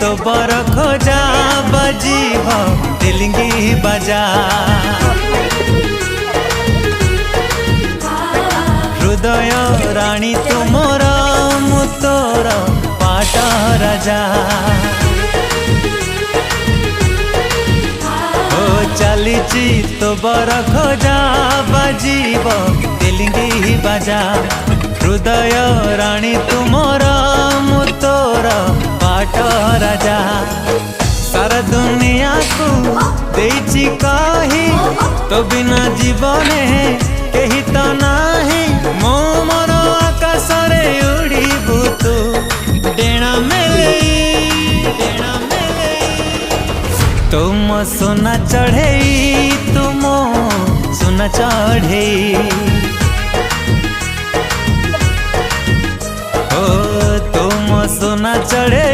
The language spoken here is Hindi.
तो बर खोजा बजीब तिलिंगी बजा। हृदय राणी तुमर मु तोर पाट राजा। ओ चलीची तो बर खोजा बजीब तिलिंगी बजा। हृदय राणी तुमर मु तोर पाट राजा। सारा दुनिया को देची कही तो बिना जीवने कही तो नाही। मो मोर आकाश रे उड़ीबू तू डेणा मेले तुम सोना चढ़े तुम सोना चढ़े। ओ तुम सोना चढ़े